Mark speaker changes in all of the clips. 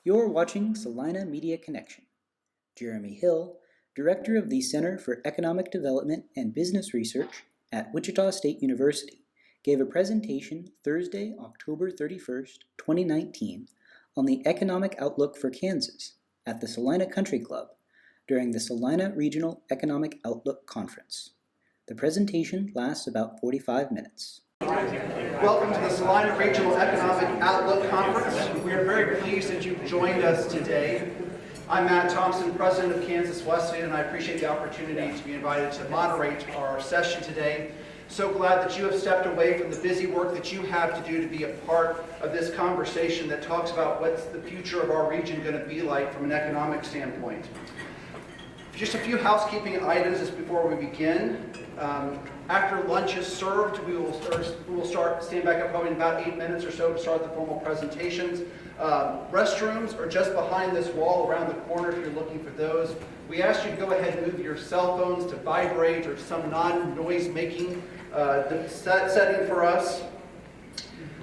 Speaker 1: You're watching Salina Media Connection. Jeremy Hill, Director of the Center for Economic Development and Business Research at Wichita State University, gave a presentation Thursday, October 31st, 2019, on the economic outlook for Kansas at the Salina Country Club during the Salina Regional Economic Outlook Conference. The presentation lasts about 45 minutes.
Speaker 2: Welcome to the Salina Regional Economic Outlook Conference. We are very pleased that you've joined us today. I'm Matt Thompson, President of Kansas Wesleyan, and I appreciate the opportunity to be invited to moderate our session today. So glad that you have stepped away from the busy work that you have to do to be a part of this conversation that talks about what's the future of our region going to be like from an economic standpoint. Just a few housekeeping items just before we begin. After lunch is served, we will stand back up probably in about 8 minutes or so to start the formal presentations. Restrooms are just behind this wall around the corner if you're looking for those. We ask you to go ahead and move your cell phones to vibrate or some non-noise making setting for us.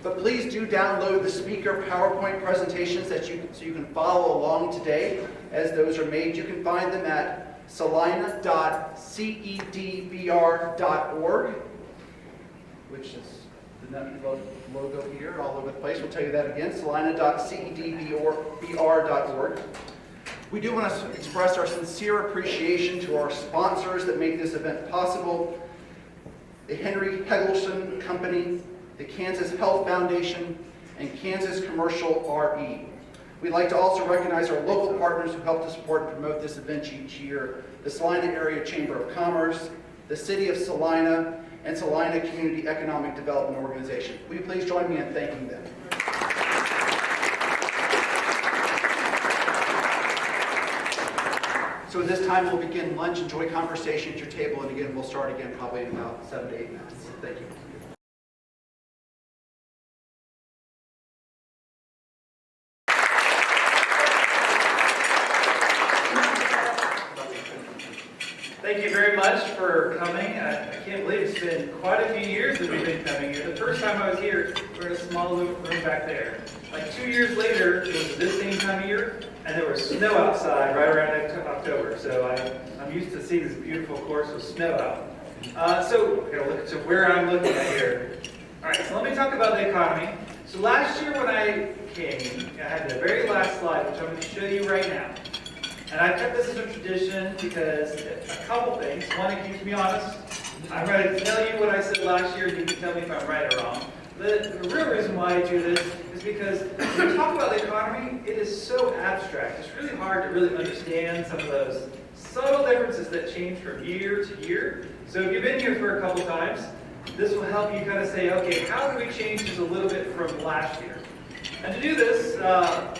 Speaker 2: But please do download the speaker PowerPoint presentations so you can follow along today as those are made. You can find them at salina.cedbr.org, which is the logo here all over the place. We'll tell you that again, salina.cedbr.org. We do want to express our sincere appreciation to our sponsors that make this event possible: the Henry Hegelson Company, the Kansas Health Foundation, and Kansas Commercial RE. We'd like to also recognize our local partners who help to support and promote this event each year: the Salina Area Chamber of Commerce, the City of Salina, and Salina Community Economic Development Organization. Will you please join me in thanking them? So at this time, we'll begin lunch. Enjoy conversation at your table, and again, we'll start again probably in about 7 to 8 minutes. Thank you.
Speaker 3: Thank you very much for coming. I can't believe it's been quite a few years that we've been coming here. The first time I was here, we were in a small little room back there. Like 2 years later, it was this same time of year, and there was snow outside right around October. So I'm used to seeing this beautiful course with snow out. So we're going to look at where I'm looking at here. All right, so let me talk about the economy. So last year when I came, I had the very last slide, which I'm going to show you right now. And I kept this as a tradition because a couple things. One, it keeps me honest. I'm ready to tell you what I said last year, and you can tell me if I'm right or wrong. The real reason why I do this is because when we talk about the economy, it is so abstract. It's really hard to really understand some of those subtle differences that change from year to year. So if you've been here for a couple times, this will help you kind of say, okay, how do we change this a little bit from last year? And to do this,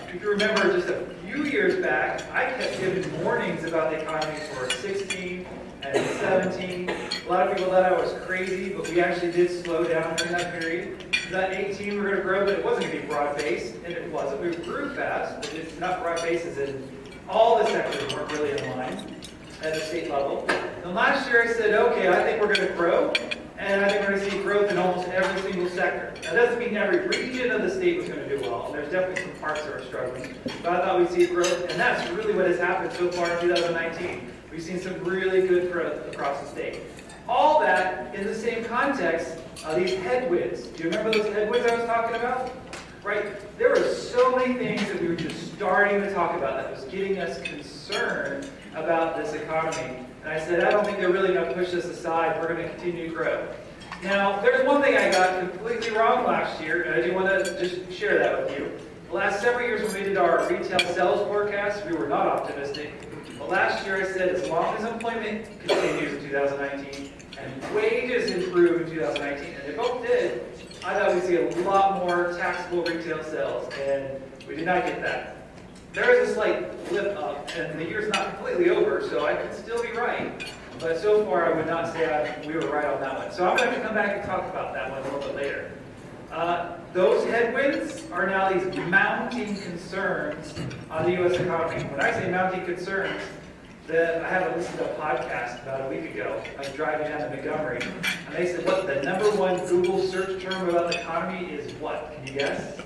Speaker 3: if you remember just a few years back, I kept giving warnings about the economy for 16 and 17. A lot of people thought I was crazy, but we actually did slow down during that period. That 18 we were going to grow, but it wasn't going to be broad-based, and it wasn't. We grew fast, but it's not broad-based as in all the sectors weren't really in line at the state level. And last year I said, okay, I think we're going to grow. And I think we're going to see growth in almost every single sector. That doesn't mean every region of the state was going to do well. There's definitely some parts that are struggling. But I thought we'd see growth, and that's really what has happened so far in 2019. We've seen some really good growth across the state. All that in the same context of these headwinds. Do you remember those headwinds I was talking about? Right? There were so many things that we were just starting to talk about that was getting us concerned about this economy. And I said, I don't think they're really going to push this aside. We're going to continue to grow. Now, there's one thing I got completely wrong last year, and I do want to just share that with you. The last several years when we did our retail sales forecast, we were not optimistic. But last year I said, as long as employment continues in 2019 and wages improve in 2019, and they both did, I thought we'd see a lot more taxable retail sales, and we did not get that. There is a slight blip up, and the year's not completely over, so I could still be right. But so far, I would not say we were right on that one. So I'm going to have to come back and talk about that one a little bit later. Those headwinds are now these mounting concerns on the U.S. economy. When I say mounting concerns, I had listened to a podcast about a week ago. I was driving down to Montgomery, and they said, what, the #1 Google search term about the economy is what? Can you guess?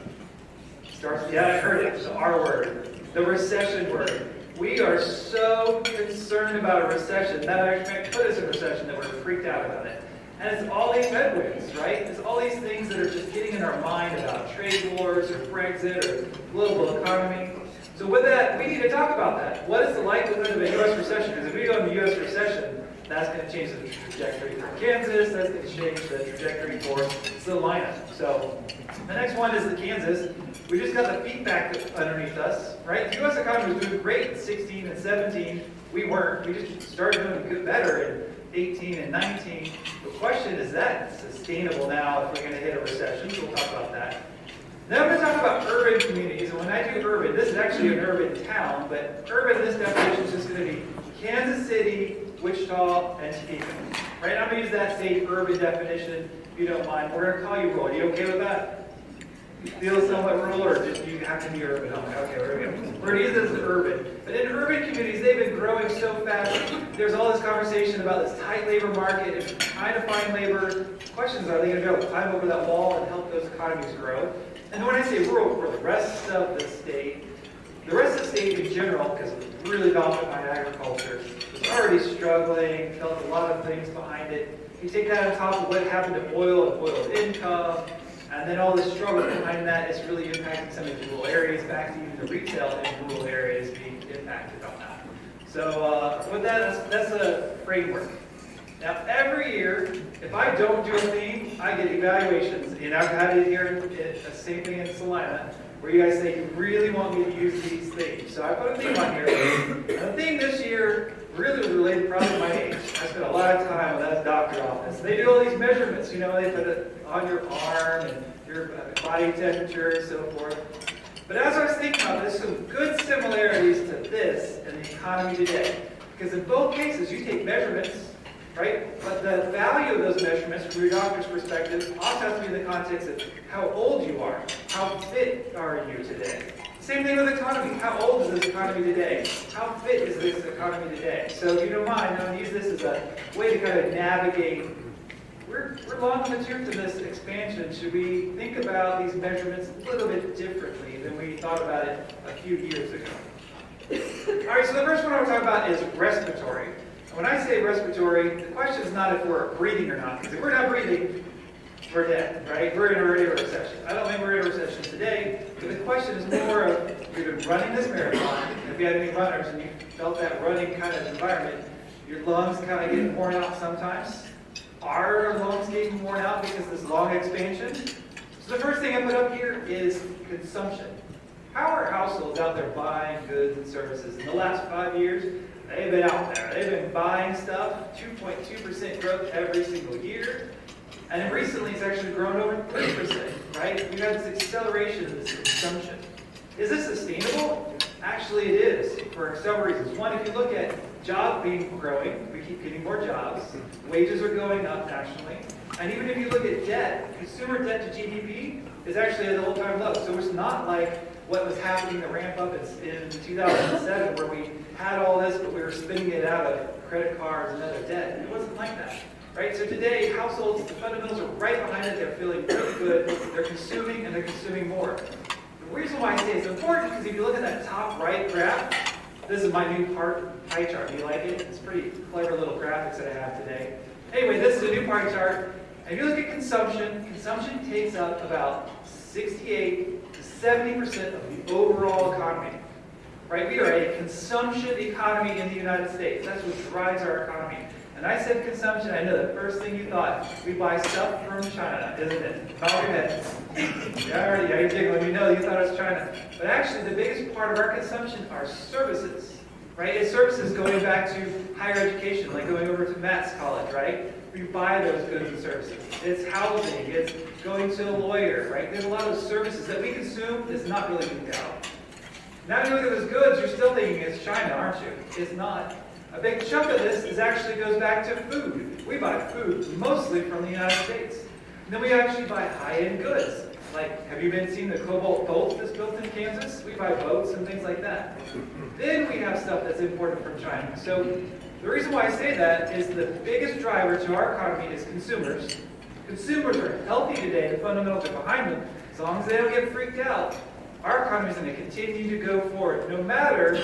Speaker 3: Yeah, I heard it, the R word, the recession word. We are so concerned about a recession, that actually might put us in recession, that we're freaked out about it. And it's all these headwinds, right? It's all these things that are just getting in our mind about trade wars or Brexit or global economy. So with that, we need to talk about that. What is the likelihood of a U.S. recession? Because if we go into a U.S. recession, that's going to change the trajectory for Kansas, that's going to change the trajectory for Salina. So the next one is the Kansas. We just got the feedback underneath us, right? The U.S. economy was doing great in 16 and 17. We weren't. We just started doing good, better in 18 and 19. The question is that sustainable now if we're going to hit a recession? So we'll talk about that. Then I'm going to talk about urban communities. And when I do urban, this is actually an urban town, but urban in this definition is just going to be Kansas City, Wichita, and Topeka. Right? I'm going to use that same urban definition if you don't mind. We're going to call you rural. Are you okay with that? You feel somewhat rural, or just you have to be urban? Okay, we're going to use this as urban. But in urban communities, they've been growing so fast. There's all this conversation about this tight labor market and trying to find labor. Questions are they going to be able to climb over that wall and help those economies grow? And when I say rural, for the rest of the state in general, because it's really dominated by agriculture, was already struggling, felt a lot of things behind it. You take that on top of what happened to oil and oil income, and then all the struggle behind that is really impacting some of the rural areas, back to even the retail in rural areas being impacted on that. So with that, that's a framework. Now, every year, if I don't do a theme, I get evaluations. And I've had it here, the same thing in Salina, where you guys say you really want me to use these themes. So I put a theme on here. And the theme this year really was related probably to my age. I spent a lot of time in that doctor's office. They do all these measurements, they put it on your arm and your body temperature and so forth. But as I was thinking about this, some good similarities to this and the economy today. Because in both cases, you take measurements, right? But the value of those measurements, from your doctor's perspective, also has to be in the context of how old you are. How fit are you today? Same thing with the economy. How old is this economy today? How fit is this economy today? So if you don't mind, I'm going to use this as a way to kind of navigate. We're long in the tooth in this expansion. Should we think about these measurements a little bit differently than we thought about it a few years ago? All right, so the first one I want to talk about is respiratory. When I say respiratory, the question is not if we're breathing or not, because if we're not breathing, we're dead, right? We're in a recession. I don't think we're in a recession today, but the question is more of, you've been running this marathon, if you had any runners and you felt that running kind of environment, your lungs kind of get worn out sometimes. Are our lungs getting worn out because of this long expansion? So the first thing I put up here is consumption. How are households out there buying goods and services? In the last 5 years, they've been out there. They've been buying stuff, 2.2% growth every single year. And then recently it's actually grown over 3%, right? We've had this acceleration of this consumption. Is this sustainable? Actually it is, for several reasons. One, if you look at job being growing, we keep getting more jobs. Wages are going up nationally. And even if you look at debt, consumer debt to GDP is actually at an all-time low. So it's not like what was happening to ramp up in 2007 where we had all this, but we were spending it out of credit cards and other debt. It wasn't like that, right? So today, households, the fundamentals are right behind it. They're feeling really good. They're consuming, and they're consuming more. The reason why I say it's important is because if you look at that top right graph, this is my new pie chart. Do you like it? It's pretty clever little graphics that I have today. Anyway, this is a new pie chart. And if you look at consumption, consumption takes up about 68 to 70% of the overall economy. Right? We are a consumption economy in the United States. That's what drives our economy. And I said consumption, I know the first thing you thought, we buy stuff from China, isn't it? Bow your head. Yeah, you're jiggling, you know you thought it was China. But actually the biggest part of our consumption are services. Right? It's services going back to higher education, like going over to Matt's college, right? We buy those goods and services. It's housing, it's going to a lawyer, right? There's a lot of services that we consume that's not really moved out. Now if you look at those goods, you're still thinking it's China, aren't you? It's not. A big chunk of this actually goes back to food. We buy food mostly from the United States. And then we actually buy high-end goods. Like, have you seen the Cobalt boat that's built in Kansas? We buy boats and things like that. Then we have stuff that's imported from China. So the reason why I say that is the biggest driver to our economy is consumers. Consumers are healthy today. The fundamentals are behind them. As long as they don't get freaked out, our economy is going to continue to go forward no matter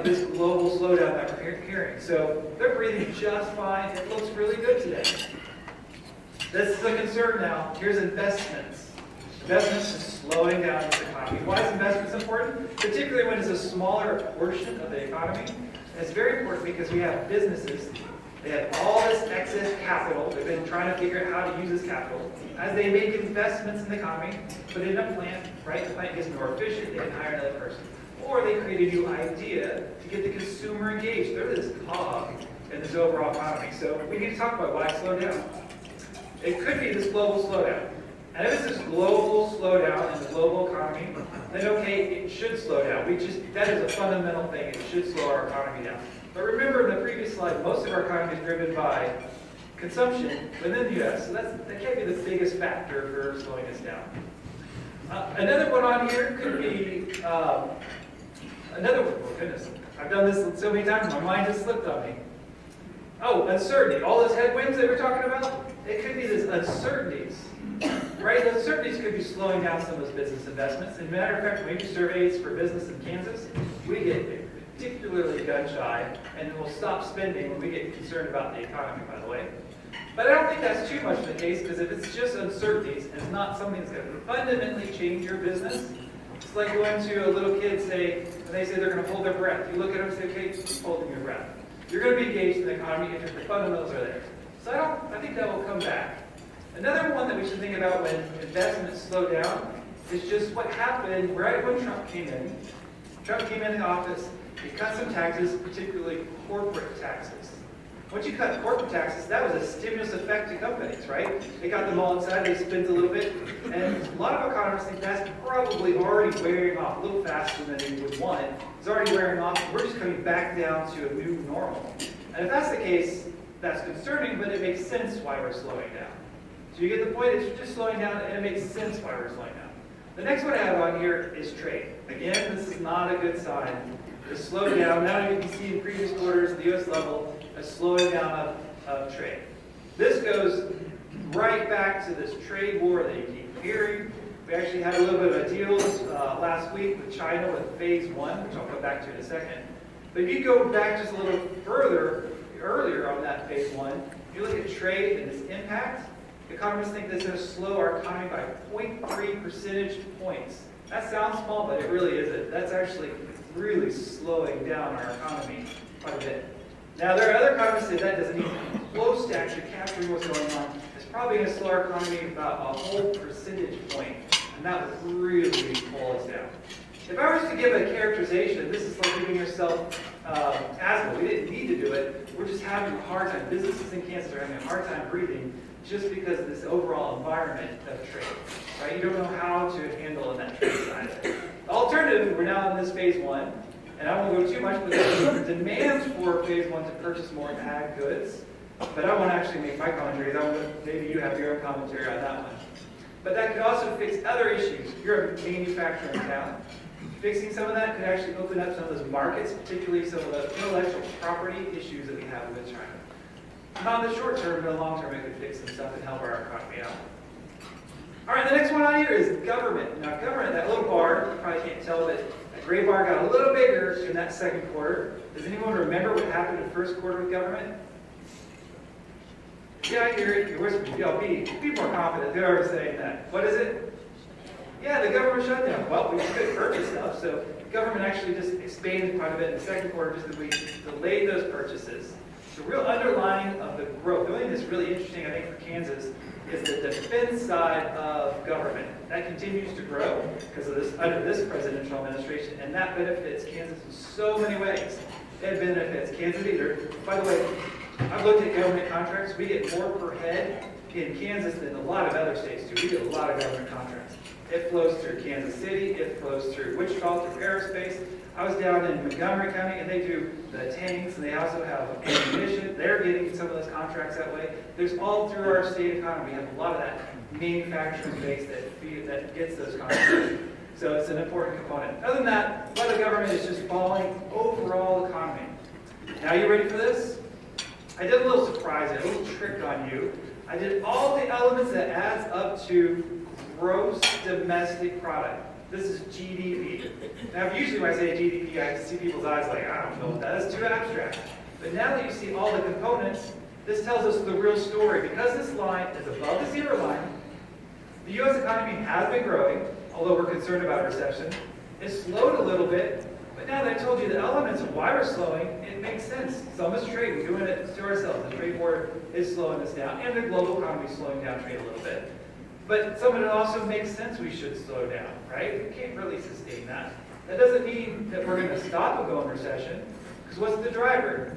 Speaker 3: this global slowdown that we're hearing. So they're breathing just fine. It looks really good today. This is a concern now. Here's investments. Investments is slowing down the economy. Why is investments important? Particularly when it's a smaller portion of the economy. And it's very important because we have businesses. They have all this excess capital. They've been trying to figure out how to use this capital. As they make investments in the economy, put it in a plant, right? The plant gets more efficient, they can hire another person. Or they create a new idea to get the consumer engaged. They're this cog in this overall economy. So we need to talk about why it slowed down. It could be this global slowdown. And if it's this global slowdown in the global economy, then okay, it should slow down. That is a fundamental thing. It should slow our economy down. But remember in the previous slide, most of our economy is driven by consumption within the U.S. So that can't be the biggest factor for slowing us down. Another one on here could be, another one, oh goodness, I've done this so many times, my mind has slipped on me. Oh, uncertainty. All those headwinds that we're talking about, it could be these uncertainties. Right? The uncertainties could be slowing down some of those business investments. As a matter of fact, when we do surveys for business in Kansas, we get particularly gun-shy, and we'll stop spending when we get concerned about the economy, by the way. But I don't think that's too much of the case, because if it's just uncertainties, and it's not something that's going to fundamentally change your business, it's like going to a little kid, and they say they're going to hold their breath. You look at them and say, okay, keep holding your breath. You're going to be engaged in the economy if the fundamentals are there. So I think that will come back. Another one that we should think about when investments slow down is just what happened right when Trump came in. Trump came into office, he cut some taxes, particularly corporate taxes. Once you cut corporate taxes, that was a stimulus effect to companies, right? They got them all inside, they spent a little bit, and a lot of economists think that's probably already wearing off a little faster than they would want. It's already wearing off, we're just coming back down to a new normal. And if that's the case, that's concerning, but it makes sense why we're slowing down. So you get the point, it's just slowing down, and it makes sense why we're slowing down. The next one I have on here is trade. Again, this is not a good sign. The slowdown, now you can see in previous quarters at the U.S. level, a slowing down of trade. This goes right back to this trade war that you keep hearing. We actually had a little bit of a deal last week with China with phase 1, which I'll come back to in a second. But if you go back just a little further, earlier on that phase 1, if you look at trade and its impact, economists think this is going to slow our economy by 0.3 percentage points. That sounds small, but it really isn't. That's actually really slowing down our economy quite a bit. Now, there are other economists that doesn't even come close to actually capturing what's going on. It's probably going to slow our economy about a whole percentage point, and that would really pull us down. If I was to give a characterization, this is like giving yourself asthma. We didn't need to do it. We're just having a hard time. Businesses in Kansas are having a hard time breathing just because of this overall environment of trade. Right? You don't know how to handle in that trade side of it. The alternative, we're now in this phase 1, and I won't go too much, but there's demands for phase 1 to purchase more ag goods. But I won't actually make my commentary. Maybe you have your own commentary on that one. But that could also fix other issues. You're a manufacturer in town. Fixing some of that could actually open up some of those markets, particularly some of the intellectual property issues that we have with China. Not in the short term, but in the long term, it could fix some stuff and help our economy out. All right, the next one on here is government. Now, government, that little bar, you probably can't tell, but that gray bar got a little bigger in that second quarter. Does anyone remember what happened in the first quarter with government? Yeah, I hear it. You're whispering. Be more confident. They're already saying that. What is it? Yeah, the government shutdown. Well, we couldn't purchase stuff, so the government actually just expanded quite a bit in the second quarter just because we delayed those purchases. The real underlying of the growth, the only thing that's really interesting, I think, for Kansas is the defense side of government. That continues to grow because of this under this presidential administration, and that benefits Kansas in so many ways. It benefits Kansas either. By the way, I've looked at government contracts. We get more per head in Kansas than a lot of other states do. We get a lot of government contracts. It flows through Kansas City. It flows through Wichita, through aerospace. I was down in Montgomery County, and they do the tanks, and they also have ammunition. They're getting some of those contracts that way. There's all through our state economy. We have a lot of that manufacturing base that gets those contracts. So it's an important component. Other than that, a lot of government is just following overall economy. Now, you ready for this? I did a little surprise, a little trick on you. I did all the elements that adds up to gross domestic product. This is GDP. Now, usually when I say GDP, I see people's eyes like, I don't know what that is, too abstract. But now that you see all the components, this tells us the real story. Because this line is above the zero line, the U.S. economy has been growing, although we're concerned about recession. It's slowed a little bit, but now that I told you the elements of why we're slowing, it makes sense. Some is trade. We're doing it to ourselves. The trade war is slowing us down, and the global economy is slowing down trade a little bit. But some of it also makes sense we should slow down, right? We can't really sustain that. That doesn't mean that we're going to stop and go in recession, because what's the driver?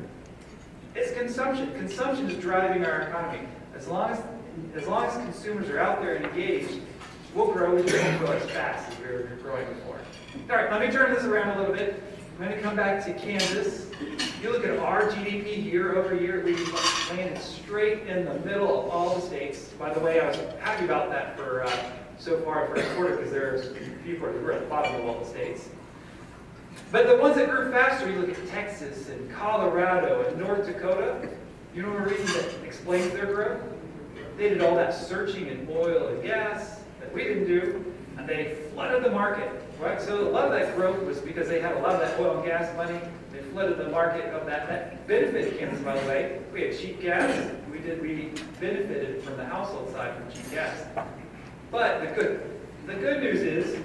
Speaker 3: It's consumption. Consumption is driving our economy. As long as consumers are out there and engaged, we'll grow. We just won't grow as fast as we were growing before. All right, let me turn this around a little bit. I'm going to come back to Kansas. You look at our GDP year over year, we've landed straight in the middle of all the states. By the way, I was happy about that for so far first quarter, because there's a few quarters we're at the bottom of all the states. But the ones that grew faster, you look at Texas and Colorado and North Dakota. You know the reason that explains their growth? They did all that searching in oil and gas that we didn't do, and they flooded the market, right? So a lot of that growth was because they had a lot of that oil and gas money. They flooded the market of that. That benefited Kansas, by the way. We had cheap gas. We benefited from the household side from cheap gas. But the good news is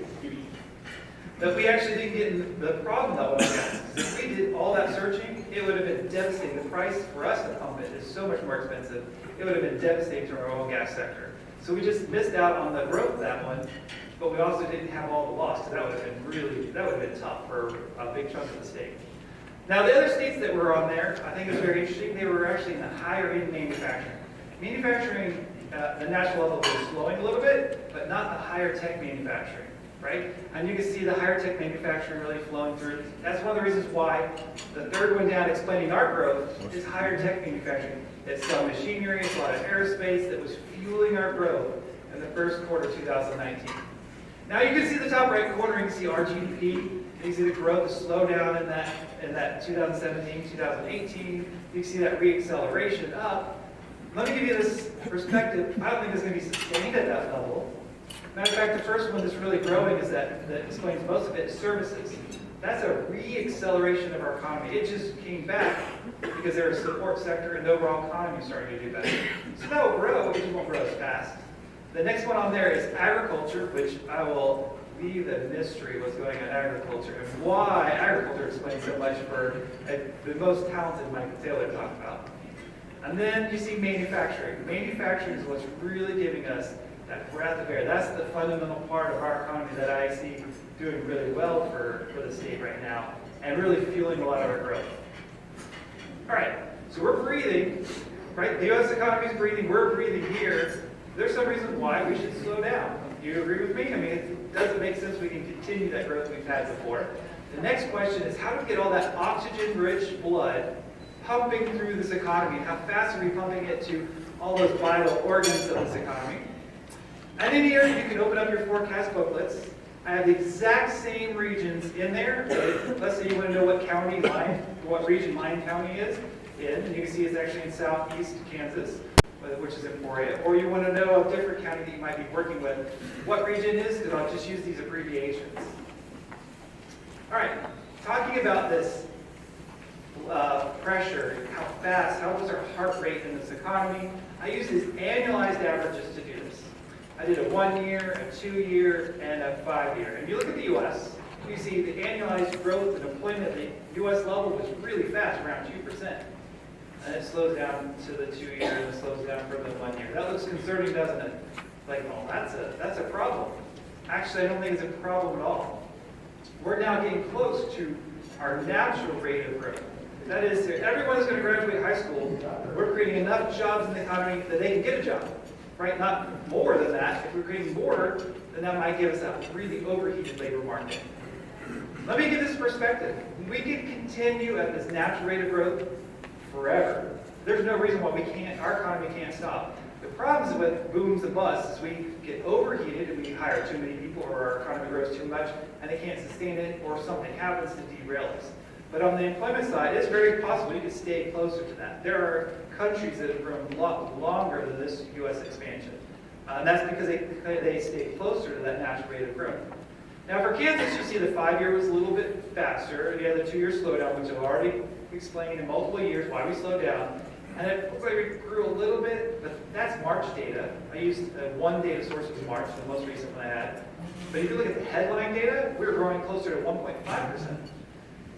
Speaker 3: that we actually didn't get in the problem that oil and gas. If we did all that searching, it would have been devastating. The price for us to pump it is so much more expensive. It would have been devastating to our oil and gas sector. So we just missed out on the growth of that one, but we also didn't have all the loss, because that would have been tough for a big chunk of the state. Now, the other states that were on there, I think it was very interesting. They were actually in the higher end manufacturing. Manufacturing, the national level was slowing a little bit, but not the higher tech manufacturing, right? And you can see the higher tech manufacturing really flowing through. That's one of the reasons why the third one down explaining our growth is higher tech manufacturing. It's some machinery, it's a lot of aerospace that was fueling our growth in the first quarter of 2019. Now you can see the top right corner, you can see our GDP, and you see the growth slow down in that 2017, 2018. You can see that reacceleration up. Let me give you this perspective. I don't think it's going to be sustained at that level. Matter of fact, the first one that's really growing is that explains most of it is services. That's a re-acceleration of our economy. It just came back because there's a support sector and the overall economy is starting to do better. So that will grow, it just won't grow as fast. The next one on there is agriculture, which I will leave the mystery what's going on in agriculture and why agriculture explains so much for the most talented Michael Taylor talked about. And then you see manufacturing. Manufacturing is what's really giving us that breath of air. That's the fundamental part of our economy that I see doing really well for the state right now and really fueling a lot of our growth. All right, so we're breathing, right? The U.S. economy is breathing, we're breathing here. There's some reason why we should slow down. Do you agree with me? I mean, it doesn't make sense we can continue that growth we've had before. The next question is, how do we get all that oxygen-rich blood pumping through this economy? How fast are we pumping it to all those vital organs of this economy? And in here, you can open up your forecast booklets. I have the exact same regions in there. Let's say you want to know what region Lyon County is in. And you can see it's actually in southeast Kansas, which is in Peoria. Or you want to know a different county that you might be working with, what region it is, because I'll just use these abbreviations. All right, talking about this pressure, how fast, how was our heart rate in this economy, I use these annualized averages to do this. I did a 1 year, a 2 year, and a 5 year. And you look at the U.S., you see the annualized growth and employment at the U.S. level was really fast, around 2%. And it slows down to the 2 year, and it slows down from the 1 year. That looks concerning, doesn't it? Like, oh, that's a problem. Actually, I don't think it's a problem at all. We're now getting close to our natural rate of growth. That is, if everyone is going to graduate high school, we're creating enough jobs in the economy that they can get a job. Right? Not more than that. If we're creating more, then that might give us a really overheated labor market. Let me give this perspective. We can continue at this natural rate of growth forever. There's no reason why our economy can't stop. The problems with booms and busts is we get overheated and we hire too many people, or our economy grows too much and they can't sustain it, or something happens to derail us. But on the employment side, it's very possible you could stay closer to that. There are countries that have grown a lot longer than this U.S. expansion. And that's because they stay closer to that natural rate of growth. Now for Kansas, you see the 5-year was a little bit faster. You had the 2-year slowdown, which I've already explained in multiple years why we slowed down. And it looks like we grew a little bit, but that's March data. I used one data source was March, the most recent one I had. But if you look at the headline data, we're growing closer to 1.5%.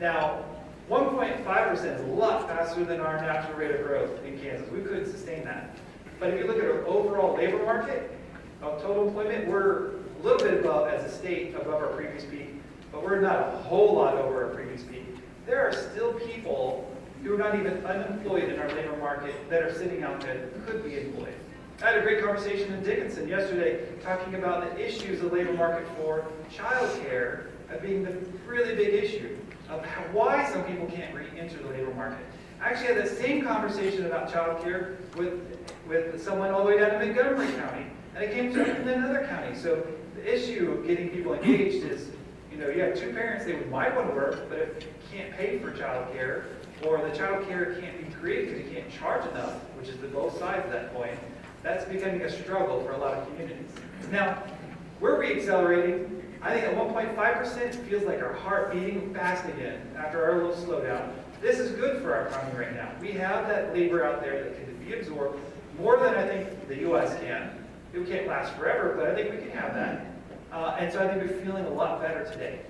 Speaker 3: Now, 1.5% is a lot faster than our natural rate of growth in Kansas. We couldn't sustain that. But if you look at our overall labor market of total employment, we're a little bit above, as a state, above our previous peak, but we're not a whole lot over our previous peak. There are still people who are not even unemployed in our labor market that are sitting out there that could be employed. I had a great conversation in Dickinson yesterday talking about the issues of the labor market for childcare being the really big issue of why some people can't re-enter the labor market. I actually had the same conversation about childcare with someone all the way down to Montgomery County, and it came to another county. So the issue of getting people engaged is, you have 2 parents, they might want to work, but if you can't pay for childcare, or the childcare can't be created because you can't charge enough, which is the both sides of that coin, that's becoming a struggle for a lot of communities. Now, we're re-accelerating. I think at 1.5% feels like our heart beating fast again after our little slowdown. This is good for our economy right now. We have that labor out there that can be absorbed more than I think the U.S. can. It can't last forever, but I think we can have that. And so I think we're feeling a lot better today.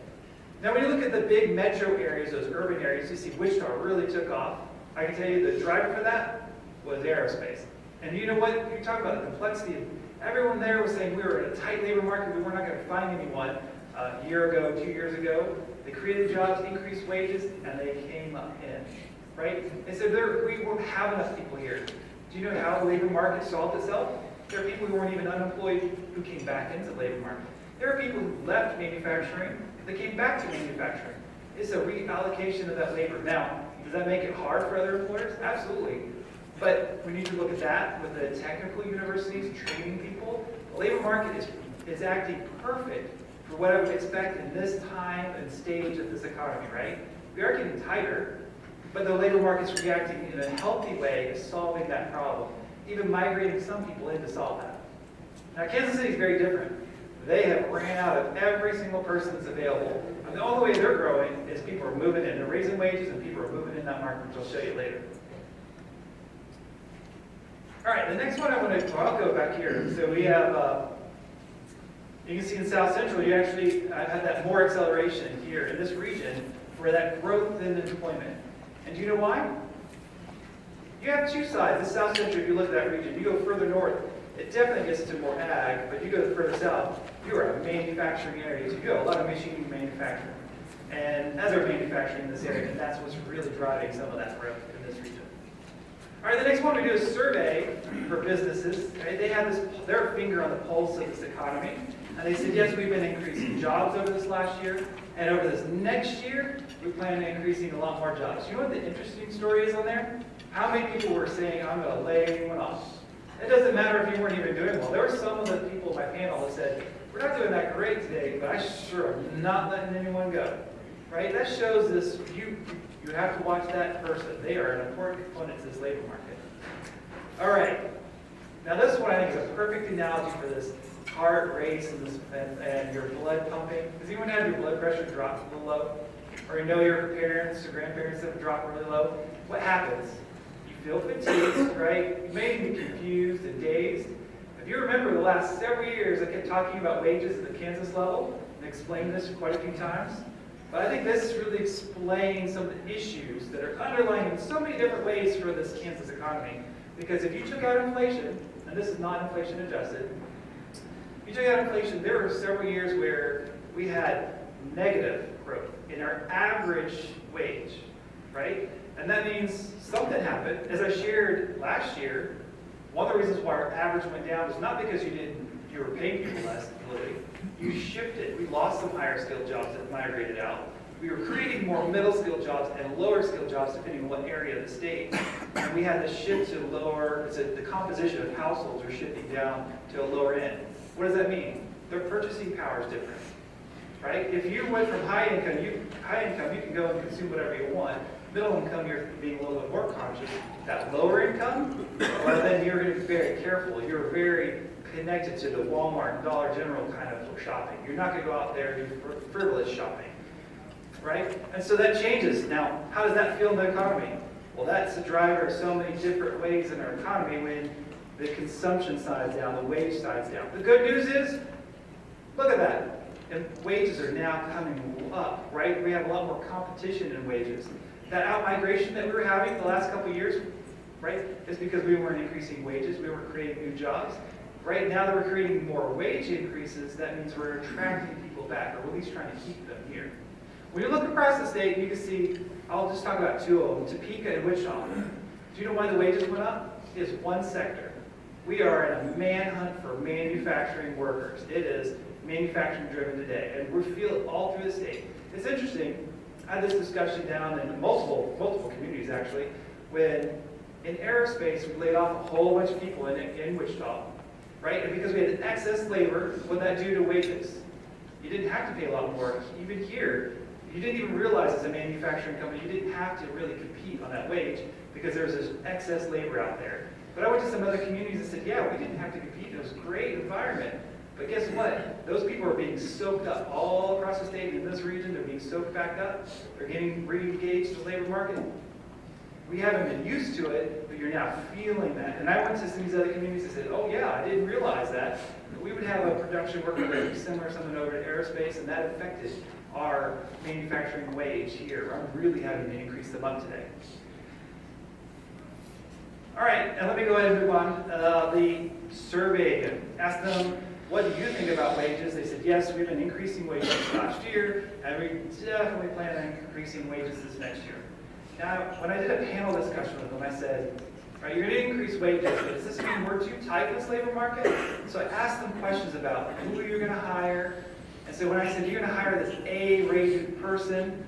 Speaker 3: Now, when you look at the big metro areas, those urban areas, you see Wichita really took off. I can tell you the driver for that was aerospace. And you know what? You talk about the complexity. Everyone there was saying we were in a tight labor market. We were not going to find anyone a year ago, 2 years ago. They created jobs, increased wages, and they came in, right? And so we won't have enough people here. Do you know how the labor market solved itself? There are people who weren't even unemployed who came back into the labor market. There are people who left manufacturing that came back to manufacturing. It's a reallocation of that labor. Now, does that make it hard for other employers? Absolutely. But we need to look at that with the technical universities training people. The labor market is acting perfect for what I would expect in this time and stage of this economy, right? We are getting tighter, but the labor market's reacting in a healthy way to solving that problem, even migrating some people in to solve that. Now, Kansas City is very different. They have ran out of every single person that's available. And the only way they're growing is people are moving in. They're raising wages and people are moving in that market, which I'll show you later. All right, the next one I'll go back here. So we have, you can see in South Central, I've had that more acceleration here in this region for that growth in employment. And do you know why? You have 2 sides. The South Central, if you look at that region, you go further north, it definitely gets to more ag, but you go further south, you are a manufacturing area. So you have a lot of machining manufacturing. And as they're manufacturing in this area, and that's what's really driving some of that growth in this region. All right, the next one we do is survey for businesses. Okay? They have their finger on the pulse of this economy. And they said, yes, we've been increasing jobs over this last year. And over this next year, we plan on increasing a lot more jobs. You know what the interesting story is on there? How many people were saying, I'm going to lay anyone off? It doesn't matter if you weren't even doing well. There were some of the people in my panel that said, we're not doing that great today, but I sure am not letting anyone go. Right? That shows this, you have to watch that person. They are an important component to this labor market. All right. Now this one I think is a perfect analogy for this heart race and your blood pumping. Does anyone have your blood pressure drop a little low? Or you know your parents or grandparents have dropped really low? What happens? You feel fatigued, right? You may be confused and dazed. If you remember the last several years, I kept talking about wages at the Kansas level and explained this quite a few times. But I think this really explains some of the issues that are underlying in so many different ways for this Kansas economy. Because if you took out inflation, and this is not inflation adjusted, if you took out inflation, there were several years where we had negative growth in our average wage, right? And that means something happened. As I shared last year, one of the reasons why our average went down was not because you were paying people less, literally. You shifted. We lost some higher skilled jobs that migrated out. We were creating more middle skilled jobs and lower skilled jobs depending on what area of the state. And we had to shift to lower, the composition of households are shifting down to a lower end. What does that mean? Their purchasing power is different, right? If you went from high income, you can go and consume whatever you want. Middle income, you're being a little bit more conscious. That lower income, well, then you're going to be very careful. You're very connected to the Walmart and Dollar General kind of shopping. You're not going to go out there and do frivolous shopping, right? And so that changes. Now, how does that feel in the economy? Well, that's a driver of so many different ways in our economy when the consumption side's down, the wage side's down. The good news is, look at that. And wages are now coming up, right? We have a lot more competition in wages. That out-migration that we were having the last couple of years, right, is because we weren't increasing wages, we weren't creating new jobs. Right now that we're creating more wage increases, that means we're attracting people back, or at least trying to keep them here. When you look across the state, you can see, I'll just talk about two of them, Topeka and Wichita. Do you know why the wages went up? It's one sector. We are in a manhunt for manufacturing workers. It is manufacturing driven today, and we feel it all through the state. It's interesting, I had this discussion down in multiple communities actually, when in aerospace we laid off a whole bunch of people in Wichita, right? And because we had excess labor, what did that do to wages? You didn't have to pay a lot more. Even here, you didn't even realize as a manufacturing company, you didn't have to really compete on that wage because there was this excess labor out there. But I went to some other communities and said, yeah, we didn't have to compete. It was a great environment. But guess what? Those people are being soaked up all across the state. In this region, they're being soaked back up. They're getting re-engaged in the labor market. We haven't been used to it, but you're now feeling that. And I went to some of these other communities and said, oh yeah, I didn't realize that. We would have a production worker very similar, something over at aerospace, and that affected our manufacturing wage here. I'm really having to increase them up today. All right, now let me go ahead and move on. The survey again. Asked them, what do you think about wages? They said, yes, we've been increasing wages last year, and we definitely plan on increasing wages this next year. Now, when I did a panel discussion with them, I said, all right, you're going to increase wages, but does this mean we're too tight in this labor market? So I asked them questions about who you're going to hire. And so when I said, you're going to hire this A-rated person,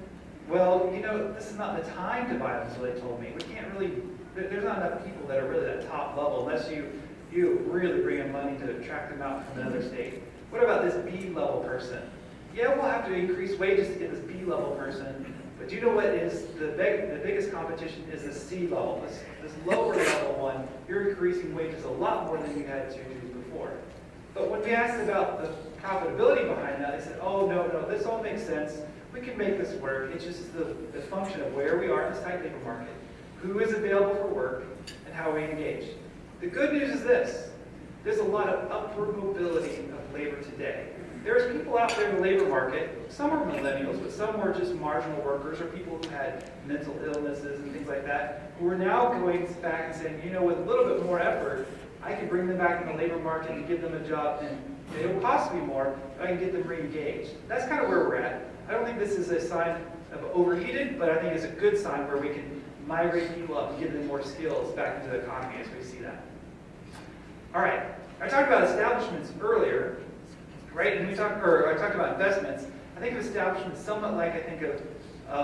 Speaker 3: well, you know, this is not the time to buy them, so they told me. We can't really, there's not enough people that are really at top level unless you really bring in money to attract them out from another state. What about this B-level person? Yeah, we'll have to increase wages to get this B-level person, but do you know what is the biggest competition is the C-level, this lower level one. You're increasing wages a lot more than you had to do before. But when we asked about the profitability behind that, they said, oh, no, this all makes sense. We can make this work. It's just the function of where we are in this tight labor market, who is available for work, and how we engage. The good news is this. There's a lot of upward mobility of labor today. There's people out there in the labor market, some are millennials, but some were just marginal workers or people who had mental illnesses and things like that, who are now going back and saying, you know, with a little bit more effort, I can bring them back in the labor market and give them a job, and it will cost me more, but I can get them re-engaged. That's kind of where we're at. I don't think this is a sign of overheated, but I think it's a good sign where we can migrate people up and give them more skills back into the economy as we see that. All right, I talked about establishments earlier, right? And I talked about investments. I think of establishments somewhat like I think of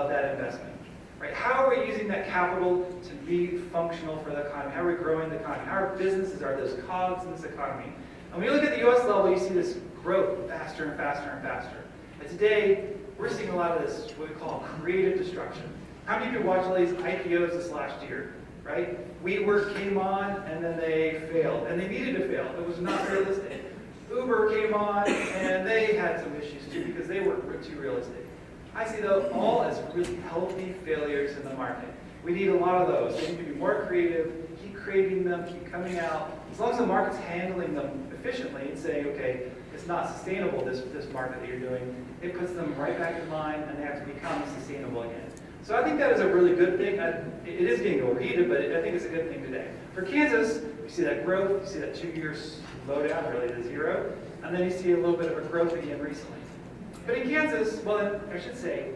Speaker 3: that investment, right? How are we using that capital to be functional for the economy? How are we growing the economy? How our businesses are those cogs in this economy? And when you look at the U.S. level, you see this growth faster and faster and faster. And today, we're seeing a lot of this, what we call creative destruction. How many people watched all these IPOs this last year, right? WeWork came on, and then they failed. And they needed to fail. It was not realistic. Uber came on, and they had some issues too, because they were too realistic. I see those all as really healthy failures in the market. We need a lot of those. They need to be more creative, keep creating them, keep coming out. As long as the market's handling them efficiently and saying, okay, it's not sustainable, this market that you're doing, it puts them right back in line, and they have to become sustainable again. So I think that is a really good thing. It is getting overheated, but I think it's a good thing today. For Kansas, you see that growth, you see that 2 years slowdown, really to zero, and then you see a little bit of a growth again recently. But in Kansas, well, I should say,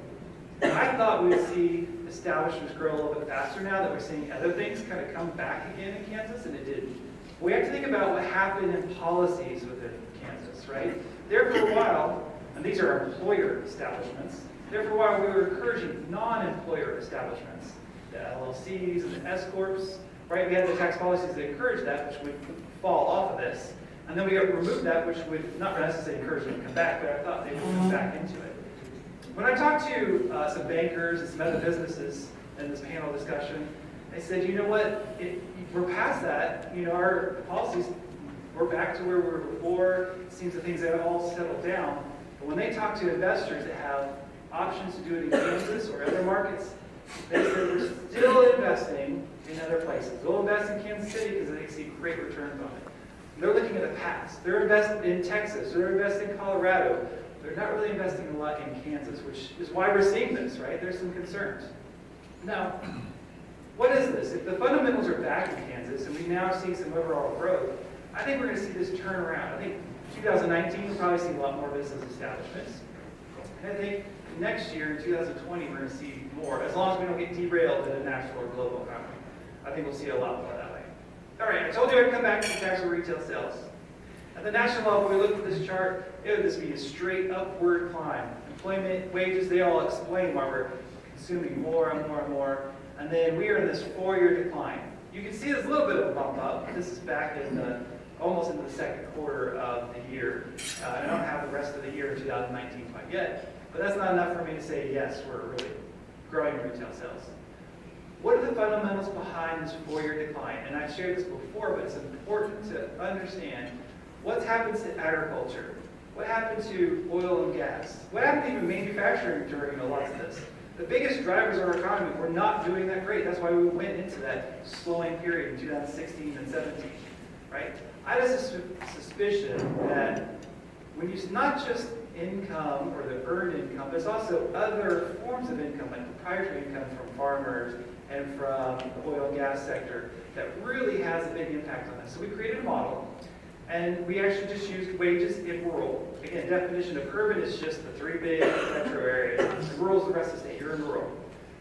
Speaker 3: I thought we would see establishments grow a little bit faster now that we're seeing other things kind of come back again in Kansas, and it didn't. We have to think about what happened in policies within Kansas, right? There for a while, and these are employer establishments, there for a while we were encouraging non-employer establishments, the LLCs and the S-Corps, right? We had the tax policies that encouraged that, which would fall off of this. And then we removed that, which would not necessarily encourage them to come back, but I thought they would come back into it. When I talked to some bankers and some other businesses in this panel discussion, they said, you know what, we're past that. You know, our policies we're back to where we were before. It seems that things have all settled down. But when they talk to investors that have options to do it in Kansas or other markets, they say we're still investing in other places. They'll invest in Kansas City because they see great returns on it. They're looking at the past. They're investing in Texas. They're investing in Colorado. They're not really investing a lot in Kansas, which is why we're seeing this, right? There's some concerns. Now, what is this? If the fundamentals are back in Kansas and we now see some overall growth, I think we're going to see this turn around. I think 2019 we'll probably see a lot more business establishments. And I think next year in 2020 we're going to see more, as long as we don't get derailed in a national or global economy. I think we'll see a lot more that way. All right, I told you I'd come back to taxable retail sales. At the national level, we looked at this chart. It would just be a straight upward climb. Employment, wages, they all explain why we're consuming more and more and more. And then we are in this 4-year decline. You can see there's a little bit of a bump up. This is back in almost in the second quarter of the year. I don't have the rest of the year in 2019 quite yet, but that's not enough for me to say, yes, we're really growing retail sales. What are the fundamentals behind this 4-year decline? And I've shared this before, but it's important to understand what's happened to agriculture. What happened to oil and gas? What happened to even manufacturing during a lot of this? The biggest drivers of our economy were not doing that great. That's why we went into that slowing period in 2016 and 17, right? I have a suspicion that when you, not just income or the earned income, there's also other forms of income, like proprietary income from farmers and from the oil and gas sector, that really has a big impact on this. So we created a model, and we actually just used wages in rural. Again, definition of urban is just the 3 big metro areas. Rural is the rest of the state. You're in rural.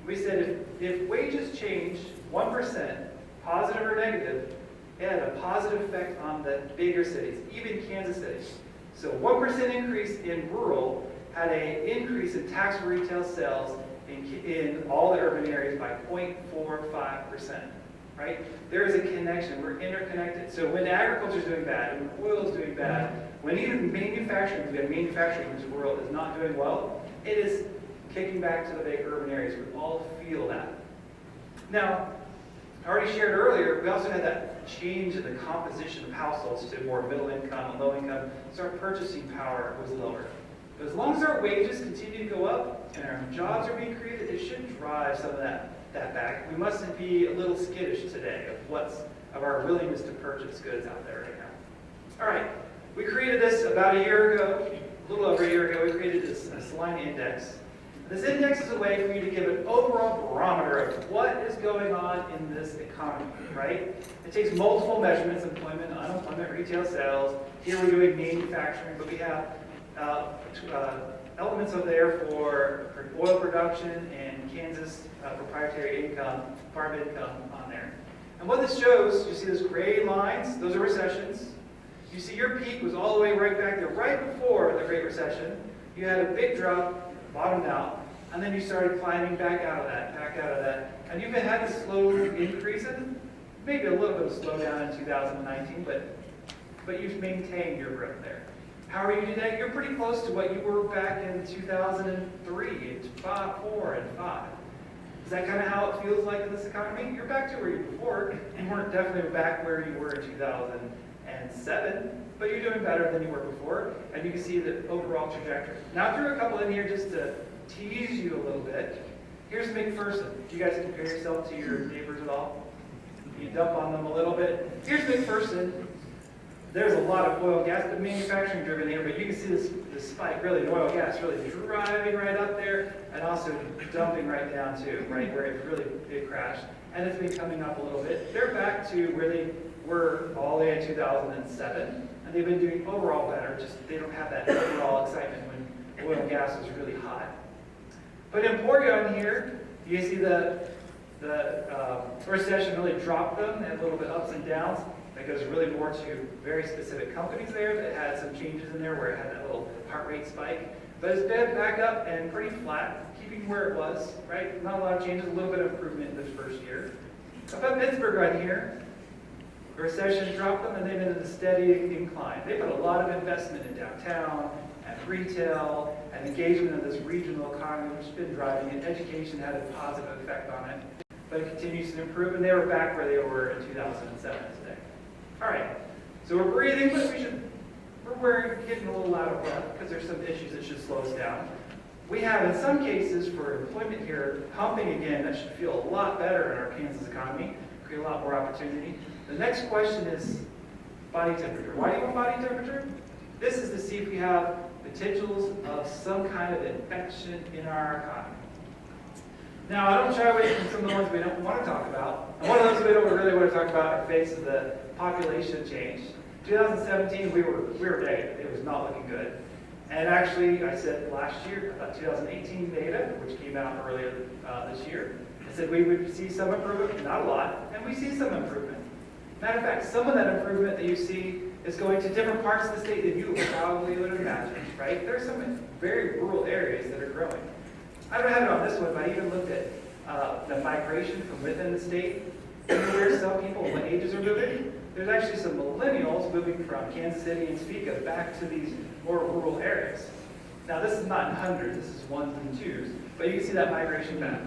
Speaker 3: We said if wages change 1%, positive or negative, it had a positive effect on the bigger cities, even Kansas City. So 1% increase in rural had an increase in taxable retail sales in all the urban areas by 0.45%, right? There is a connection. We're interconnected. So when agriculture is doing bad, when oil is doing bad, when even manufacturing, we have manufacturing in this world is not doing well, it is kicking back to the big urban areas. We all feel that. Now, I already shared earlier, we also had that change in the composition of households to more middle income and low income, so our purchasing power was lower. But as long as our wages continue to go up and our jobs are being created, it should drive some of that back. We mustn't be a little skittish today of our willingness to purchase goods out there right now. All right, we created this about a year ago, a little over a year ago. We created this Salina index. This index is a way for you to give an overall barometer of what is going on in this economy, right? It takes multiple measurements: employment, unemployment, retail sales. Here we're doing manufacturing, but we have elements of there for oil production and Kansas proprietary income, farm income on there. And what this shows, you see those gray lines, those are recessions. You see your peak was all the way right back there, right before the Great Recession. You had a big drop, bottomed out, and then you started climbing back out of that. And you've had this slow increase, and maybe a little bit of slowdown in 2019, but you've maintained your growth there. How are you today? You're pretty close to what you were back in 2003, 4, and 5. Is that kind of how it feels like in this economy? You're back to where you were before. You weren't definitely back where you were in 2007, but you're doing better than you were before, and you can see the overall trajectory. Now, I threw a couple in here just to tease you a little bit. Here's McPherson. Do you guys compare yourself to your neighbors at all? You dump on them a little bit. Here's McPherson. There's a lot of oil and gas, but manufacturing driven here, but you can see this spike, really, the oil and gas really driving right up there and also dumping right down too, right where it crashed. And it's been coming up a little bit. They're back to where they were all the way in 2007, and they've been doing overall better, just they don't have that overall excitement when oil and gas is really hot. But in Porygon here, you see the recession really dropped them, and a little bit ups and downs. That goes really more to very specific companies there that had some changes in there where it had that little heart rate spike. But it's been back up and pretty flat, keeping where it was, right? Not a lot of changes, a little bit of improvement in this first year. How about Pittsburgh right here? The recession dropped them and they've been in a steady incline. They put a lot of investment in downtown and retail and engagement in this regional economy, which has been driving it. Education had a positive effect on it. But it continues to improve, and they were back where they were in 2007 today. All right, So we're breathing, but we're getting a little out of breath because there's some issues that should slow us down. We have, in some cases, for employment here, pumping again, that should feel a lot better in our Kansas economy, create a lot more opportunity. The next question is body temperature. Why do you want body temperature? This is to see if we have potentials of some kind of infection in our economy. Now, I don't shy away from some of the ones we don't want to talk about. And one of those we don't really want to talk about in the face of the population change. 2017, we were negative. It was not looking good. And actually, I said last year, 2018 data, which came out earlier this year, I said we would see some improvement, not a lot, and we see some improvement. Matter of fact, some of that improvement that you see is going to different parts of the state than you probably would imagine, right? There are some very rural areas that are growing. I don't have it on this one, but I even looked at the migration from within the state, where some people, what ages are moving. There's actually some millennials moving from Kansas City and Topeka back to these more rural areas. Now, this is not in hundreds, this is ones and twos, but you can see that migration back.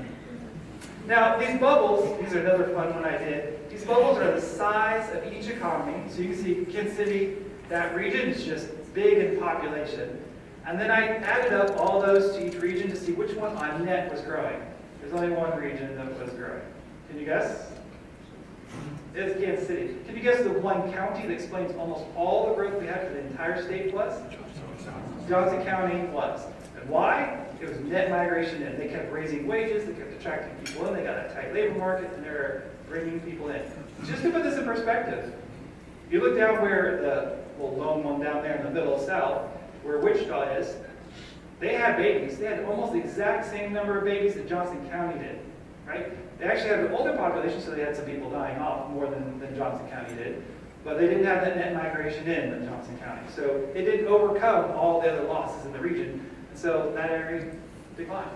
Speaker 3: Now, these bubbles, these are another fun one I did. These bubbles are the size of each economy. So you can see Kansas City, that region is just big in population. And then I added up all those to each region to see which one on net was growing. There's only one region that was growing. Can you guess? It's Kansas City. Can you guess the one county that explains almost all the growth we had for the entire state was? Johnson County was. And why? It was net migration in. They kept raising wages, they kept attracting people in, they got a tight labor market, and they're bringing people in. Just to put this in perspective, you look down where the lone one down there in the middle south, where Wichita is, they had babies. They had almost the exact same number of babies that Johnson County did, right? They actually had an older population, so they had some people dying off more than Johnson County did. But they didn't have that net migration in Johnson County. So it didn't overcome all the other losses in the region. And so that area declined.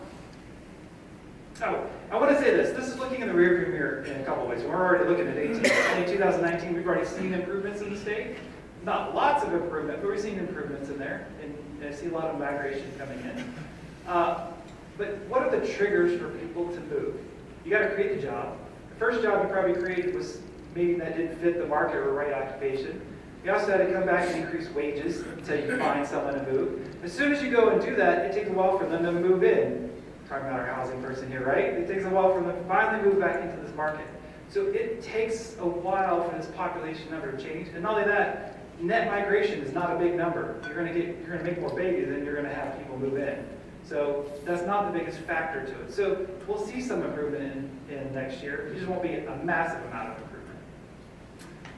Speaker 3: Oh, I want to say this. This is looking in the rearview mirror in a couple ways. We're already looking at 2019. We've already seen improvements in the state. Not lots of improvement, but we're seeing improvements in there. And I see a lot of migration coming in. But what are the triggers for people to move? You got to create the job. The first job you probably created was maybe that didn't fit the market or right occupation. You also had to come back and increase wages until you find someone to move. As soon as you go and do that, it takes a while for them to move in. Talking about our housing person here, right? It takes a while for them to finally move back into this market. So it takes a while for this population number to change. And not only that, net migration is not a big number. You're going to make more babies than you're going to have people move in. So that's not the biggest factor to it. So we'll see some improvement in next year. It just won't be a massive amount of improvement.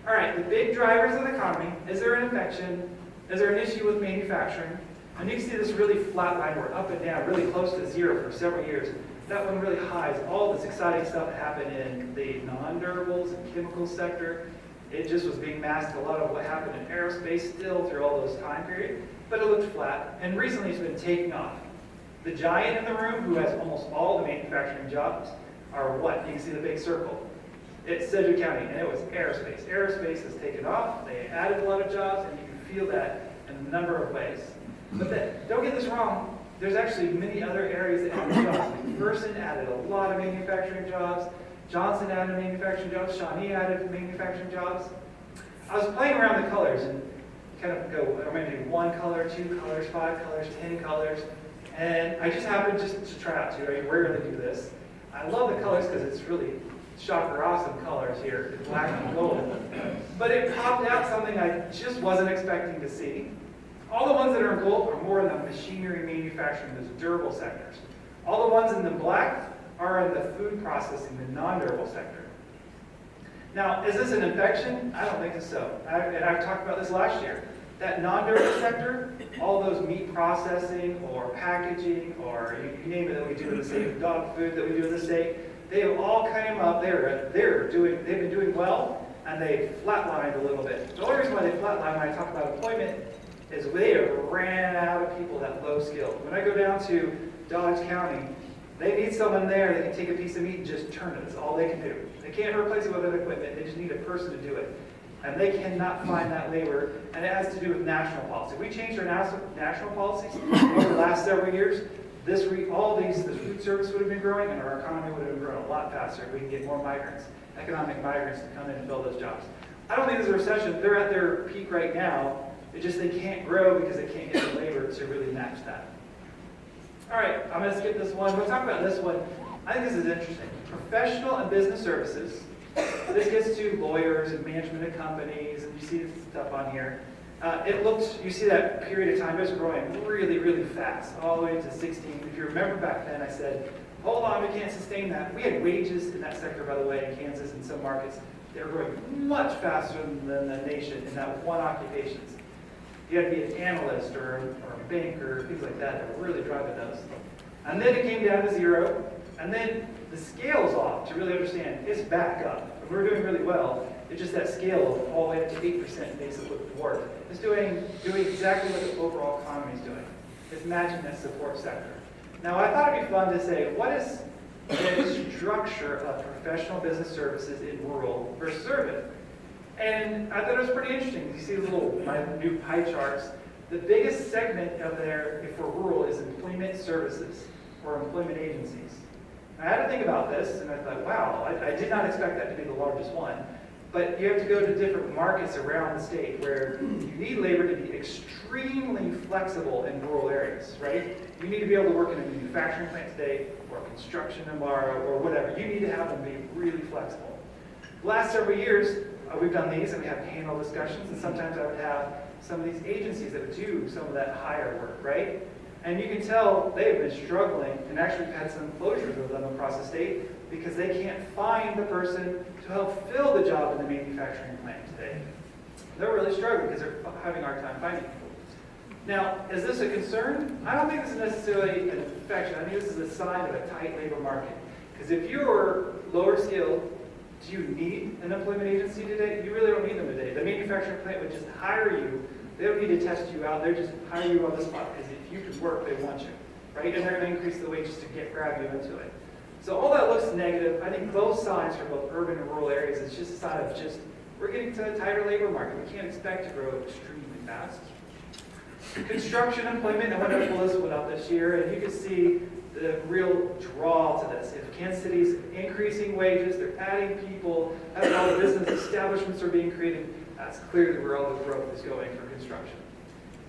Speaker 3: All right, the big drivers of the economy. Is there an infection? Is there an issue with manufacturing? And you can see this really flat line. We're up and down, really close to zero for several years. That one really hides all this exciting stuff that happened in the non-durables and chemical sector. It just was being masked a lot of what happened in aerospace still through all those time periods. But it looked flat. And recently it's been taking off. The giant in the room, who has almost all the manufacturing jobs, are what? You can see the big circle. It's Sedgwick County, and it was aerospace. Aerospace has taken off. They added a lot of jobs, and you can feel that in a number of ways. But don't get this wrong. There's actually many other areas that added jobs. McPherson added a lot of manufacturing jobs. Johnson added manufacturing jobs. Shawnee added manufacturing jobs. I was playing around the colors and kind of go, I'm going to do 1 color, 2 colors, 5 colors, 10 colors. And I just happened just to try out to. I rarely do this. I love the colors because it's really shocker awesome colors here, black and gold. But it popped out something I just wasn't expecting to see. All the ones that are in gold are more in the machinery manufacturing, those durable sectors. All the ones in the black are in the food processing, the non-durable sector. Now, is this an infection? I don't think so. And I've talked about this last year. That non-durable sector, all those meat processing or packaging or you name it that we do in the state, dog food that we do in the state, they have all come up. They've been doing well, and they flatlined a little bit. The only reason why they flatlined when I talk about employment is they have ran out of people that low skilled. When I go down to Dodge County, they need someone there that can take a piece of meat and just turn it. That's all they can do. They can't replace it with other equipment. They just need a person to do it. And they cannot find that labor, and it has to do with national policy. We changed our national policies over the last several years. The food service would have been growing, and our economy would have been growing a lot faster if we can get more migrants, economic migrants, to come in and fill those jobs. I don't think there's a recession. They're at their peak right now. It's just they can't grow because they can't get the labor to really match that. All right, I'm going to skip this one. We'll talk about this one. I think this is interesting. Professional and business services. This gets to lawyers and management of companies, and you see this stuff on here. You see that period of time, it was growing really, really fast, all the way to 16. If you remember back then, I said, hold on, we can't sustain that. We had wages in that sector, by the way, in Kansas and some markets. They were growing much faster than the nation in that one occupations. You had to be an analyst or a banker, things like that were really driving those. And then it came down to 0, and then the scale's off to really understand it's back up. And we're doing really well. It's just that scale of all the way up to 8% basically work. It's doing exactly what the overall economy is doing. It's matching that support sector. Now, I thought it'd be fun to say, what is the structure of professional business services in rural versus urban? And I thought it was pretty interesting. You see my new pie charts. The biggest segment of there for rural is employment services or employment agencies. I had to think about this, and I thought, wow, I did not expect that to be the largest one. But you have to go to different markets around the state where you need labor to be extremely flexible in rural areas, right? You need to be able to work in a manufacturing plant today or construction tomorrow or whatever. You need to have them be really flexible. The last several years, we've done these and we have panel discussions, and sometimes I would have some of these agencies that would do some of that higher work, right? And you can tell they've been struggling, and actually we've had some closures of them across the state because they can't find the person to help fill the job in the manufacturing plant today. They're really struggling because they're having a hard time finding people. Now, is this a concern? I don't think this is necessarily an infection. I think this is a sign of a tight labor market. Because if you're lower skilled, do you need an employment agency today? You really don't need them today. The manufacturing plant would just hire you. They don't need to test you out. They just hire you on the spot because if you can work, they want you, right? And they're going to increase the wages to grab you into it. So all that looks negative. I think both signs for both urban and rural areas, it's just a sign of we're getting to a tighter labor market. We can't expect to grow extremely fast. Construction employment, I went to pull this one up this year, and you can see the real draw to this. If Kansas City's increasing wages, they're adding people, as all the business establishments are being created, that's clearly where all the growth is going for construction.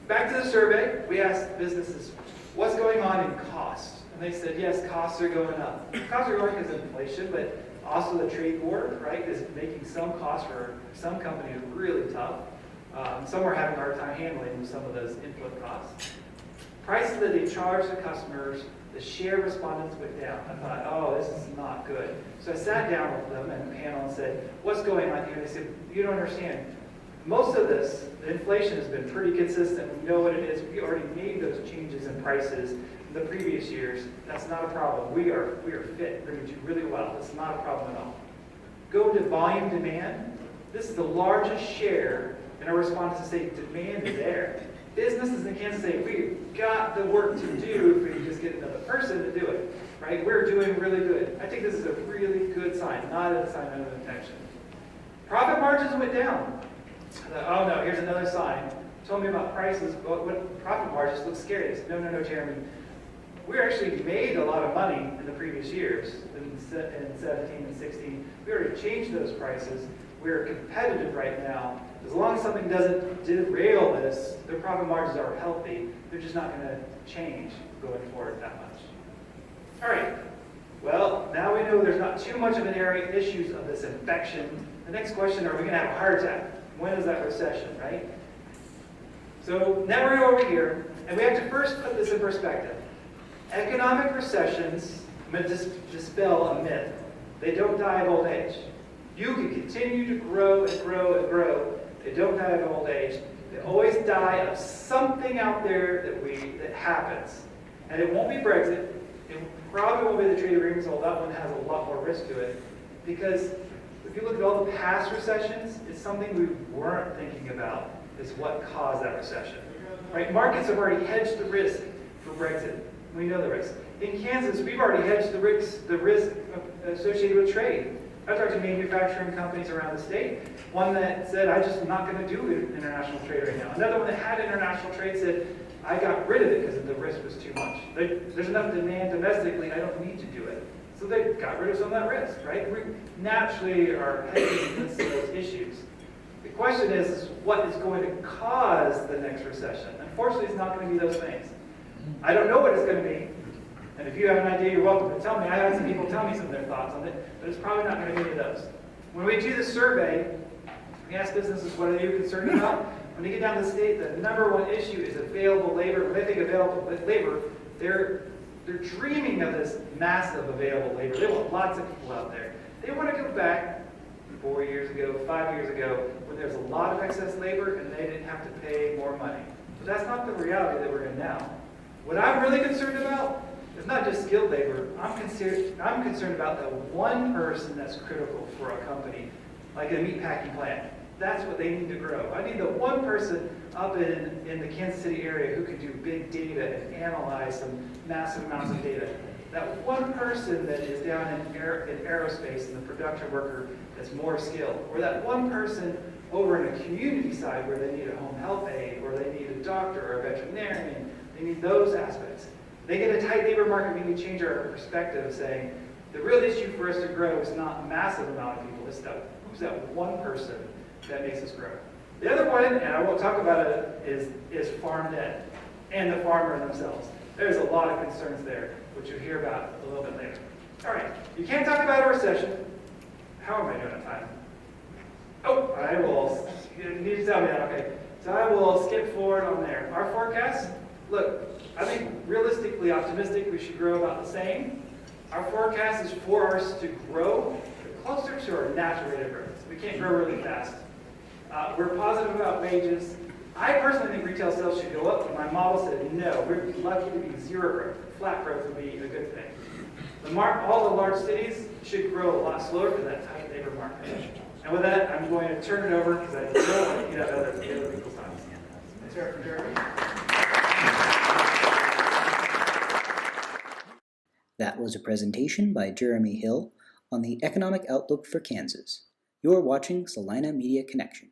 Speaker 3: Back to the survey, we asked businesses, what's going on in costs? And they said, yes, costs are going up. Costs are going because of inflation, but also the trade war, right, is making some costs for some companies really tough. Some are having a hard time handling some of those input costs. Prices that they charge the customers, the share respondents went down. I thought, oh, this is not good. So I sat down with them in a panel and said, what's going on here? And they said, you don't understand. Most of this, the inflation has been pretty consistent. We know what it is. We already made those changes in prices in the previous years. That's not a problem. We are fit. We're going to do really well. It's not a problem at all. Go to volume demand. This is the largest share in our response to say demand is there. Businesses in Kansas say, we've got the work to do if we can just get another person to do it, right? We're doing really good. I think this is a really good sign, not a sign of intention. Profit margins went down. I thought, oh no, here's another sign. Told me about prices, but what profit margins look scary. I said, no, Jeremy. We actually made a lot of money in the previous years, in 17 and 16. We already changed those prices. We're competitive right now. As long as something doesn't derail this, their profit margins are healthy. They're just not going to change going forward that much. All right. Well, now we know there's not too much of an area issues of this infection. The next question, are we going to have a heart attack? When is that recession, right? So now we're over here, and we have to first put this in perspective. Economic recessions, I'm going to dispel a myth. They don't die of old age. You can continue to grow and grow and grow. They don't die of old age. They always die of something out there that happens. And it won't be Brexit. It probably won't be the trade agreements, although that one has a lot more risk to it. Because if you look at all the past recessions, it's something we weren't thinking about is what caused that recession. Right? Markets have already hedged the risk for Brexit. We know the risk. In Kansas, we've already hedged the risk associated with trade. I talked to manufacturing companies around the state. One that said, I just am not going to do international trade right now. Another one that had international trade said, I got rid of it because the risk was too much. There's enough demand domestically, I don't need to do it. So they got rid of some of that risk, right? We naturally are hedging against those issues. The question is what is going to cause the next recession? Unfortunately, it's not going to be those things. I don't know what it's going to be. And if you have an idea, you're welcome to tell me. I had some people tell me some of their thoughts on it, but it's probably not going to be any of those. When we do the survey, we ask businesses, what are you concerned about? When you get down to the state, the number one issue is available labor. When they think available labor, they're dreaming of this massive available labor. They want lots of people out there. They want to go back 4 years ago, 5 years ago, when there's a lot of excess labor and they didn't have to pay more money. But that's not the reality that we're in now. What I'm really concerned about is not just skilled labor. I'm concerned about the one person that's critical for a company, like a meatpacking plant. That's what they need to grow. I need the one person up in the Kansas City area who can do big data and analyze some massive amounts of data. That one person that is down in aerospace and the production worker that's more skilled. Or that one person over in a community side where they need a home health aide, or they need a doctor or a veterinarian. They need those aspects. They get a tight labor market, we need to change our perspective, saying the real issue for us to grow is not a massive amount of people, it's that who's that one person that makes us grow. The other one, and I won't talk about it, is farm debt and the farmer themselves. There's a lot of concerns there, which you'll hear about a little bit later. All right, you can't talk about a recession. How am I doing on time? Oh, I will, you need to tell me that, okay. So I will skip forward on there. Our forecast, look, I think realistically optimistic, we should grow about the same. Our forecast is for us to grow closer to our natural rate of growth. We can't grow really fast. We're positive about wages. I personally think retail sales should go up, but my model said no. We're lucky to be zero growth. Flat growth would be a good thing. All the large cities should grow a lot slower for that tight labor market. And with that, I'm going to turn it over because I don't want to get out other people's time. Let's hear it from Jeremy.
Speaker 1: That was a presentation by Jeremy Hill on the economic outlook for Kansas. You're watching Salina Media Connection.